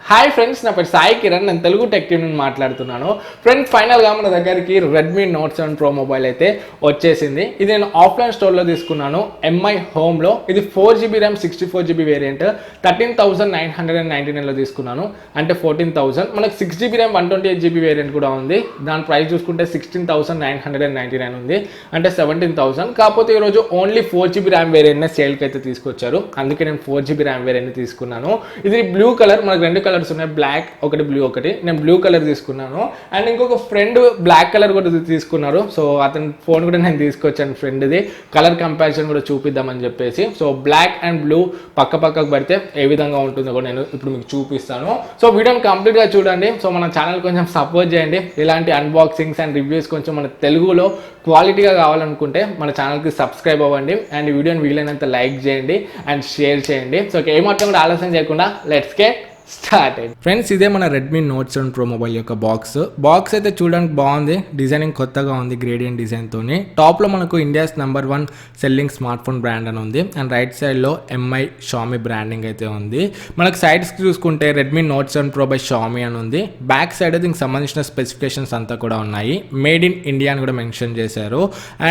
Hi friends, నా పేరు సాయి కిరణ్. నేను తెలుగు టెక్ టీమ్ నుండి మాట్లాడుతున్నాను. ఫ్రెండ్స్, ఫైనల్గా మన దగ్గరికి రెడ్మీ నోట్ 7 ప్రో మొబైల్ అయితే వచ్చేసింది. ఇది నేను ఆఫ్లైన్ స్టోర్లో తీసుకున్నాను, ఎంఐ హోమ్లో. ఇది 4GB ర్యామ్ 64GB వేరియంట్ 13,999లో తీసుకున్నాను, అంటే 14,000. మనకు 6GB ర్యామ్ 128GB వేరియంట్ కూడా ఉంది. దాని ప్రైస్ చూసుకుంటే 16,999 ఉంది, అంటే 17,000. కాకపోతే ఈరోజు ఓన్లీ 4GB ర్యామ్ వేరియంట్నే సేల్కి అయితే తీసుకొచ్చారు, అందుకే నేను 4GB ర్యామ్ వేరియంట్ తీసుకున్నాను. ఇది బ్లూ కలర్, మనకు రెండు కలర్స్ ఉన్నాయి, బ్లాక్ ఒకటి, బ్లూ ఒకటి. నేను బ్లూ కలర్ తీసుకున్నాను. అండ్ ఇంకొక ఫ్రెండ్ బ్లాక్ కలర్ కూడా తీసుకున్నారు. సో అతని ఫోన్ కూడా నేను తీసుకొచ్చాను ఫ్రెండ్ది, కలర్ కంపారిజన్ కూడా చూపిద్దామని చెప్పేసి. సో బ్లాక్ అండ్ బ్లూ పక్కకు పెడితే ఏ విధంగా ఉంటుందో కూడా నేను ఇప్పుడు మీకు చూపిస్తాను. సో వీడియోని కంప్లీట్గా చూడండి. సో మన ఛానల్ కొంచెం సపోర్ట్ చేయండి. ఇలాంటి అన్బాక్సింగ్స్ అండ్ రివ్యూస్ కొంచెం మన తెలుగులో క్వాలిటీగా కావాలనుకుంటే మన ఛానల్కి సబ్స్క్రైబ్ అవ్వండి. అండ్ ఈ వీడియోని వీలైనంత లైక్ చేయండి అండ్ షేర్ చేయండి. సో ఏమాత్రం కూడా ఆలస్యం చేయకుండా లెట్స్ గెట్ స్టార్టెడ్. ఫ్రెండ్స్, ఇదే మన రెడ్మీ నోట్ 7 ప్రో మొబైల్ యొక్క బాక్స్ అయితే చూడడానికి బాగుంది. డిజైనింగ్ కొత్తగా ఉంది, గ్రేడియంట్ డిజైన్తో. టాప్లో మనకు India's #1 selling smart phone brand అని ఉంది. అండ్ రైట్ సైడ్లో ఎంఐ షామీ బ్రాండింగ్ అయితే ఉంది. మనకు సైడ్స్కి చూసుకుంటే Redmi Note 7 Pro by Xiaomi అని ఉంది. బ్యాక్ సైడ్ దీనికి సంబంధించిన స్పెసిఫికేషన్స్ అంతా కూడా ఉన్నాయి. మేడ్ ఇన్ ఇండియా అని కూడా మెన్షన్ చేశారు.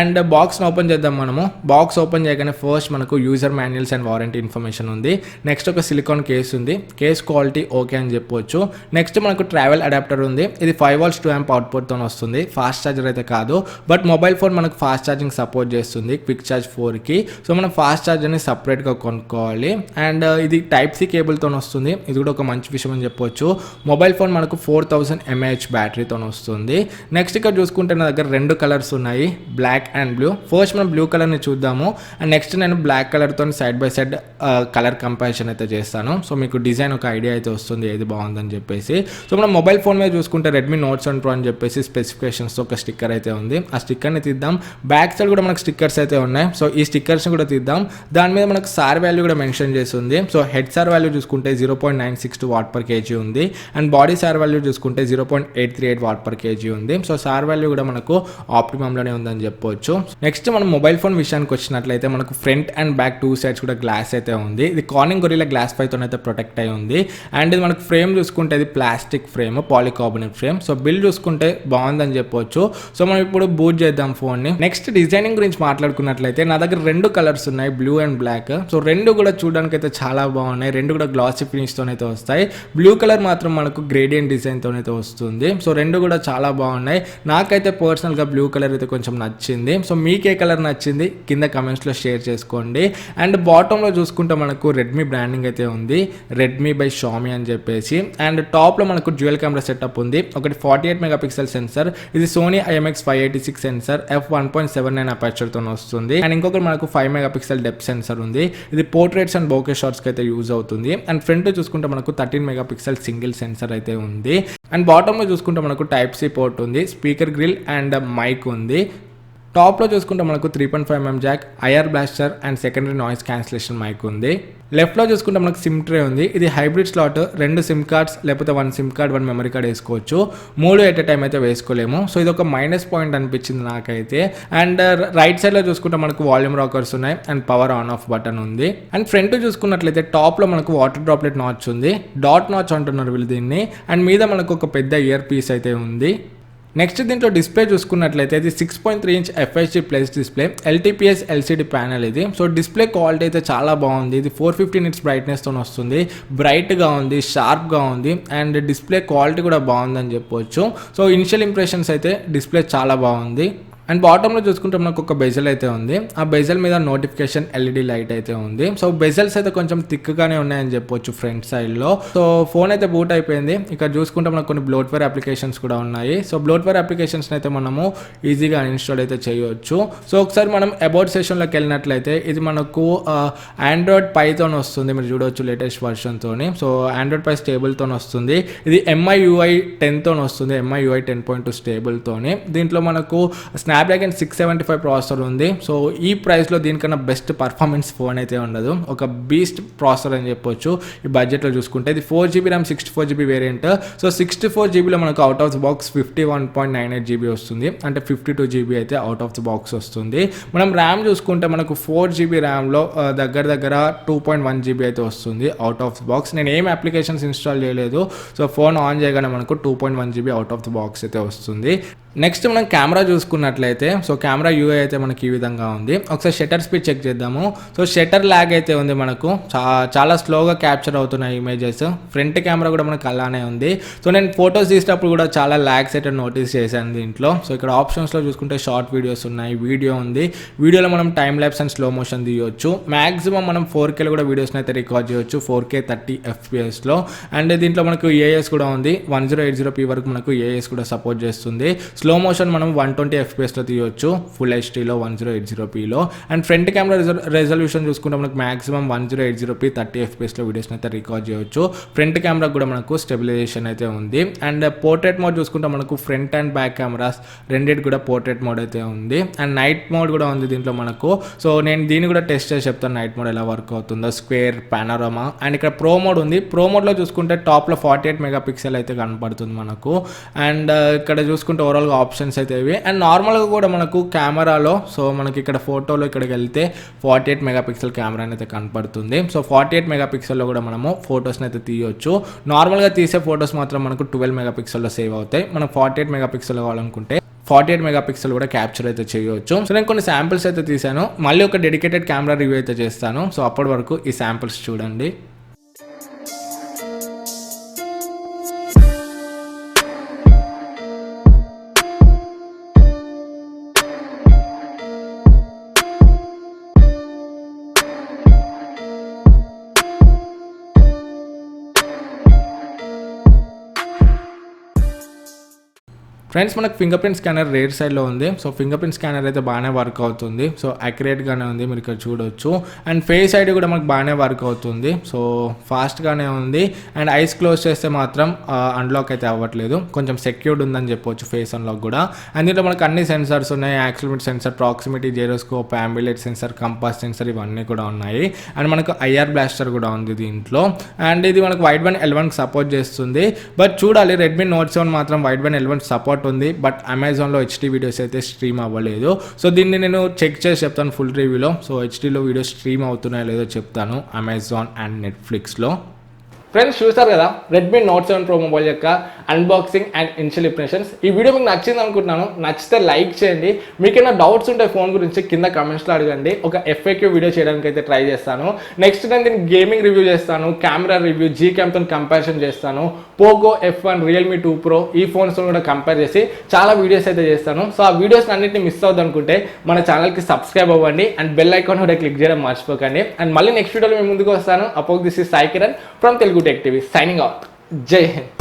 అండ్ బాక్స్ని ఓపెన్ చేద్దాం. బాక్స్ ఓపెన్ చేయగానే ఫస్ట్ మనకు user manuals and warranty information ఉంది. నెక్స్ట్ ఒక సిలికాన్ కేస్ ఉంది. కేస్ క్వాలిటీ ఓకే అని చెప్పొచ్చు. నెక్స్ట్ మనకు ట్రావెల్ అడాప్టర్ ఉంది. ఇది 5V 2A అవుట్పుట్ తో వస్తుంది. ఫాస్ట్ ఛార్జర్ అయితే కాదు, బట్ మొబైల్ ఫోన్ మనకు ఫాస్ట్ ఛార్జింగ్ సపోర్ట్ చేస్తుంది, క్విక్ ఛార్జ్ 4కి. సో మనం ఫాస్ట్ ఛార్జర్ని సపరేట్గా కొనుక్కోవాలి. అండ్ ఇది టైప్ సి కేబుల్తో వస్తుంది. ఇది కూడా ఒక మంచి విషయం అని చెప్పొచ్చు. మొబైల్ ఫోన్ మనకు 4000 mAh బ్యాటరీతో వస్తుంది. నెక్స్ట్ ఇక్కడ చూసుకుంటే నా దగ్గర రెండు కలర్స్ ఉన్నాయి, బ్లాక్ అండ్ బ్లూ. ఫస్ట్ మనం బ్లూ కలర్ని చూద్దాము. అండ్ నెక్స్ట్ నేను బ్లాక్ కలర్తో side by side colour comparison అయితే చేస్తాను. సో మీకు డిజైన్ ఒక ఐడియా అయితే వస్తుంది ఏది బాగుందని చెప్పేసి. సో మనం మొబైల్ ఫోన్ మీద చూసుకుంటే రెడ్మీ నోట్ 7 ప్రో అని చెప్పేసి స్పెసిఫికేషన్స్తో ఒక స్టిక్కర్ అయితే ఉంది. ఆ స్టిక్కర్ని తీద్దాం. బ్యాక్ సైడ్ కూడా మనకు స్టిక్కర్స్ అయితే ఉన్నాయి. సో ఈ స్టిక్కర్స్ని కూడా తీద్దాం. దాని మీద మనకు సార్ వాల్యూ కూడా మెన్షన్ చేస్తుంది. సో హెడ్ సార్ వాల్యూ చూసుకుంటే 0.962 వాట్/kg ఉంది. అండ్ బాడీ సార్ వాల్యూ చూసుకుంటే 0.838 వాట్/kg ఉంది. సో సార్ వాల్యూ కూడా మనకు ఆప్టిమమ్లోనే ఉందని చెప్పొచ్చు. నెక్స్ట్ మనం మొబైల్ ఫోన్ విషయానికి వచ్చినట్లయితే మనకు front and back two sides కూడా గ్లాస్ అయితే ఉంది. ఇది కార్నింగ్ గొరిల్లా గ్లాస్ 5తో అయితే ప్రొటెక్ట్ అయి ఉంది. అండ్ ఇది మనకు ఫ్రేమ్ చూసుకుంటే ఇది plastic frame, polycarbonate frame. So build చూసుకుంటే బాగుందని చెప్పొచ్చు. సో మనం ఇప్పుడు బూట్ చేద్దాం ఫోన్ని. నెక్స్ట్ డిజైనింగ్ గురించి మాట్లాడుకున్నట్లయితే నా దగ్గర రెండు కలర్స్ ఉన్నాయి, బ్లూ అండ్ బ్లాక్. సో రెండు కూడా చూడడానికి అయితే చాలా బాగున్నాయి. రెండు కూడా గ్లాసీ ఫినిష్తో అయితే వస్తాయి. బ్లూ కలర్ మాత్రం మనకు గ్రేడియంట్ డిజైన్తో అయితే వస్తుంది. సో రెండు కూడా చాలా బాగున్నాయి. నాకైతే పర్సనల్గా బ్లూ కలర్ అయితే కొంచెం నచ్చింది. సో మీకు ఏ కలర్ నచ్చింది కింద కమెంట్స్లో షేర్ చేసుకోండి. అండ్ బాటంలో చూసుకుంటే మనకు రెడ్మీ బ్రాండింగ్ అయితే ఉంది, రెడ్మీ బై షామీ అని చెప్పేసి. అండ్ టాప్లో మనకు డ్యూయల్ కెమెరా సెటప్ ఉంది. ఒకటి 48 మెగాపిక్సెల్ సెన్సర్, ఇది సోనీ IMX586 సెన్సర్, f1.79 అపర్చర్తో వస్తుంది. అండ్ ఇంకొకటి మనకు 5 మెగాపిక్సెల్ డెప్త్ సెన్సర్ ఉంది. ఇది పోర్ట్రేట్స్ అండ్ బోకే షాట్స్కి అయితే యూజ్ అవుతుంది. అండ్ ఫ్రంట్ చూసుకుంటే మనకు 13 మెగాపిక్సెల్ సింగిల్ సెన్సర్ అయితే ఉంది. అండ్ బాటంలో చూసుకుంటే మనకు టైప్ సి పోర్ట్ ఉంది, స్పీకర్ గ్రిల్ అండ్ మైక్ ఉంది. టాప్లో చూసుకుంటే మనకు 3.5mm jack, IR blaster and secondary noise cancellation mic ఉంది. లెఫ్ట్లో చూసుకుంటే మనకు సిమ్ ట్రే ఉంది. ఇది హైబ్రిడ్ స్లాట్, 2 సిమ్ కార్డ్స్ లేకపోతే 1 సిమ్ కార్డ్ 1 మెమరీ కార్డ్ వేసుకోవచ్చు. 3 ఎట్ ఎ టైం అయితే వేసుకోలేము. సో ఇది ఒక మైనస్ పాయింట్ అనిపించింది నాకైతే. అండ్ రైట్ సైడ్లో చూసుకుంటే మనకు వాల్యూమ్ రాకర్స్ ఉన్నాయి and power on off button ఉంది. అండ్ ఫ్రంట్ చూసుకున్నట్లయితే టాప్లో మనకు వాటర్ డ్రాప్లెట్ నాచ్ ఉంది, డాట్ నాచ్ అంటున్నారు వీళ్ళు దీన్ని. అండ్ మీద మనకు ఒక పెద్ద ఇయర్ పీస్ అయితే ఉంది. నెక్స్ట్ దీంట్లో డిస్ప్లే చూసుకున్నట్లయితే ఇది 6.3 inch FHD plus display, LTPS LCD panel ఇది. సో డిస్ప్లే క్వాలిటీ అయితే చాలా బాగుంది. ఇది 450 నిట్స్ బ్రైట్నెస్తో వస్తుంది, బ్రైట్గా ఉంది, షార్ప్గా ఉంది. అండ్ డిస్ప్లే క్వాలిటీ కూడా బాగుందని చెప్పొచ్చు. సో ఇనిషియల్ ఇంప్రెషన్స్ అయితే డిస్ప్లే చాలా బాగుంది. అండ్ బాటంలో చూసుకుంటే మనకు ఒక బెజల్ అయితే ఉంది. ఆ బెజల్ మీద నోటిఫికేషన్ LED లైట్ అయితే ఉంది. సో బెజల్స్ అయితే కొంచెం థిక్గానే ఉన్నాయని చెప్పొచ్చు ఫ్రంట్ సైడ్లో. సో ఫోన్ అయితే బూట్ అయిపోయింది. ఇక్కడ చూసుకుంటే మనకు కొన్ని బ్లోట్వేర్ అప్లికేషన్స్ కూడా ఉన్నాయి. సో బ్లోట్వేర్ అప్లికేషన్స్ అయితే మనము ఈజీగా ఇన్స్టాల్ అయితే చేయవచ్చు. సో ఒకసారి మనం అబౌట్ సెషన్లోకి వెళ్ళినట్లయితే ఇది మనకు ఆండ్రాయిడ్ పైతో వస్తుంది, మీరు చూడవచ్చు లేటెస్ట్ వర్షన్తో. సో ఆండ్రాయిడ్ పై స్టేబుల్తో వస్తుంది. ఇది MIUI 10తో వస్తుంది, MIUI 10.2 స్టేబుల్తో. దీంట్లో మనకు స్నాప్డ్రాగన్ 675 ప్రాసెసర్ ఉంది. సో ఈ ప్రైస్లో దీనికన్నా బెస్ట్ పర్ఫార్మెన్స్ ఫోన్ అయితే ఉండదు, ఒక బీస్ట్ ప్రాసెసర్ అని చెప్పొచ్చు ఈ బడ్జెట్లో చూసుకుంటే. ఇది 4GB RAM 64GB variant. So 64GBలో మనకు out of the box 51.98GB వస్తుంది, అంటే 52GB అయితే అవుట్ ఆఫ్ ద బాక్స్ వస్తుంది. మనం ర్యామ్ చూసుకుంటే మనకు 4GB ర్యామ్లో దగ్గర 2.1GB అయితే వస్తుంది అవుట్ ఆఫ్ ద బాక్స్. నేను ఏం అప్లికేషన్స్ ఇన్స్టాల్ చేయలేదు, సో ఫోన్ ఆన్ చేయగానే మనకు 2.1GB out of the box అయితే వస్తుంది. నెక్స్ట్ మనం కెమెరా చూసుకున్నట్లయితే, సో కెమెరా యూఐ అయితే మనకి ఈ విధంగా ఉంది. ఒకసారి షట్టర్ స్పీడ్ చెక్ చేద్దాము. సో షట్టర్ ల్యాగ్ అయితే ఉంది, మనకు చాలా స్లోగా క్యాప్చర్ అవుతున్నాయి ఇమేజెస్. ఫ్రంట్ కెమెరా కూడా మనకు అలానే ఉంది. సో నేను ఫొటోస్ తీసేటప్పుడు కూడా చాలా ల్యాగ్స్ అయితే నోటీస్ చేశాను దీంట్లో. సో ఇక్కడ ఆప్షన్స్లో చూసుకుంటే షార్ట్ వీడియోస్ ఉన్నాయి, వీడియో ఉంది. వీడియోలో మనం time lapse and slow motion తీయొచ్చు. మ్యాక్సిమం మనం 4Kలో కూడా వీడియోస్ని అయితే రికార్డ్ చేయొచ్చు, 4K 30 FPSలో. అండ్ దీంట్లో మనకు ఏఎస్ కూడా ఉంది, 1080p వరకు మనకు ఏఎస్ కూడా సపోర్ట్ చేస్తుంది. స్లో మోషన్ మనం 120 FPSలో తీయొచ్చు, ఫుల్ హెచ్డీలో 1080pలో. అండ్ ఫ్రంట్ కెమెరా రెజల్యూషన్ చూసుకుంటే మనకు మాక్సిమం 1080p 30 FPSలో వీడియోస్ని అయితే రికార్డ్ చేయొచ్చు. ఫ్రంట్ కెమెరా కూడా మనకు స్టెబిలైజేషన్ అయితే ఉంది. అండ్ పోర్ట్రేట్ మోడ్ చూసుకుంటే మనకు ఫ్రంట్ అండ్ బ్యాక్ కెమెరాస్ రెండింటి కూడా పోర్ట్రేట్ మోడ్ అయితే ఉంది. అండ్ నైట్ మోడ్ కూడా ఉంది దీంట్లో మనకు. సో నేను దీన్ని కూడా టెస్ట్ చేసి చెప్తాను నైట్ మోడ్ ఎలా వర్క్ అవుతుందో. స్క్వేర్, పానోరామా. అండ్ ఇక్కడ ప్రో మోడ్ ఉంది. ప్రో మోడ్లో చూసుకుంటే టాప్లో 48 మెగాపిక్సెల్ అయితే కనపడుతుంది మనకు. అండ్ ఇక్కడ చూసుకుంటే ఓవరాల్గా ఆప్షన్స్ అయితే ఇవి. అండ్ నార్మల్గా కూడా మనకు కెమెరాలో, సో మనకి ఇక్కడ ఫోటోలో ఇక్కడికి వెళ్తే 48 మెగాపిక్సెల్ కెమెరా అయితే కనపడుతుంది. సో 48 మెగాపిక్సెల్లో కూడా మనము ఫొటోస్ని అయితే తీయొచ్చు. నార్మల్గా తీసే ఫొటోస్ మాత్రం మనకు 12 మెగాపిక్సెల్లో సేవ్ అవుతాయి. మనం 48 మెగాపిక్సెల్ కావాలనుకుంటే 48 మెగాపిక్సెల్ కూడా క్యాప్చర్ అయితే చేయవచ్చు. సో నేను కొన్ని శాంపిల్స్ అయితే తీసాను, మళ్ళీ ఒక డెడికేటెడ్ కెమెరా రివ్యూ అయితే చేస్తాను. సో అప్పటి వరకు ఈ శాంపిల్స్ చూడండి. ఫ్రెండ్స్ మనకు ఫింగర్ ప్రింట్ స్కానర్ రేర్ సైడ్లో ఉంది. సో ఫింగర్ ప్రింట్ స్కానర్ అయితే బాగానే వర్క్ అవుతుంది. సో యాక్యురేట్గానే ఉంది, మీరు ఇక్కడ చూడొచ్చు. అండ్ ఫేస్ ఐడి కూడా మనకు బాగానే వర్క్ అవుతుంది, సో ఫాస్ట్గానే ఉంది. అండ్ ఐస్ క్లోజ్ చేస్తే మాత్రం అన్లాక్ అయితే అవ్వట్లేదు, కొంచెం సెక్యూర్డ్ ఉందని చెప్పొచ్చు ఫేస్ అన్లాక్ కూడా. అండ్ దీంట్లో మనకు అన్ని సెన్సర్స్ ఉన్నాయి, accelerometer sensor, proximity, gyroscope, ambient light sensor, compass sensor, ఇవన్నీ కూడా ఉన్నాయి. అండ్ మనకు ఐఆర్ బ్లాస్టర్ కూడా ఉంది దీంట్లో. అండ్ ఇది మనకు వైడ్ బ్యాండ్ L1 సపోర్ట్ చేస్తుంది. బట్ చూడాలి, రెడ్మీ నోట్ 7 మాత్రం వైడ్ బ్యాండ్ L1 సపోర్ట్ ఉంది, బట్ అమెజాన్లో హెచ్డీ వీడియోస్ అయితే స్ట్రీమ్ అవ్వలేదు. సో దీన్ని నేను చెక్ చేసి చెప్తాను ఫుల్ రివ్యూలో. సో హెచ్డీలో వీడియోస్ స్ట్రీమ్ అవుతున్నాయో లేదో చెప్తాను అమెజాన్ అండ్ నెట్ఫ్లిక్స్లో. ఫ్రెండ్స్ చూస్తారు కదా రెడ్మీ నోట్ 7 ప్రో మొబైల్ యొక్క అన్బాక్సింగ్ అండ్ ఇనిషియల్ ఇంప్రెషన్స్. ఈ వీడియో మీకు నచ్చింది అనుకుంటున్నాను. నచ్చితే లైక్ చేయండి. మీకైనా డౌట్స్ ఉంటే ఫోన్ గురించి కింద కమెంట్స్లో అడగండి. ఒక FAQ వీడియో చేయడానికి అయితే ట్రై చేస్తాను. నెక్స్ట్ నేను దీన్ని గేమింగ్ రివ్యూ చేస్తాను, కెమెరా రివ్యూ, gcamతో కంపారిజన్ చేస్తాను, పోకో F1, రియల్మీ 2 Pro ఈ ఫోన్స్తో కూడా కంపేర్ చేసి చాలా వీడియోస్ అయితే చేస్తాను. సో ఆ వీడియోస్ అన్నింటినీ మిస్ అవుద్ది అనుకుంటే మన ఛానల్కి సబ్స్క్రైబ్ అవ్వండి అండ్ బెల్ ఐకాన్ కూడా క్లిక్ చేయడం మర్చిపోకండి. అండ్ మళ్ళీ నెక్స్ట్ వీడియోలో మేము ముందుకు వస్తాను. అపోక్ this is Sai Kiran from Telugu tech TV, signing out. జై హింద్.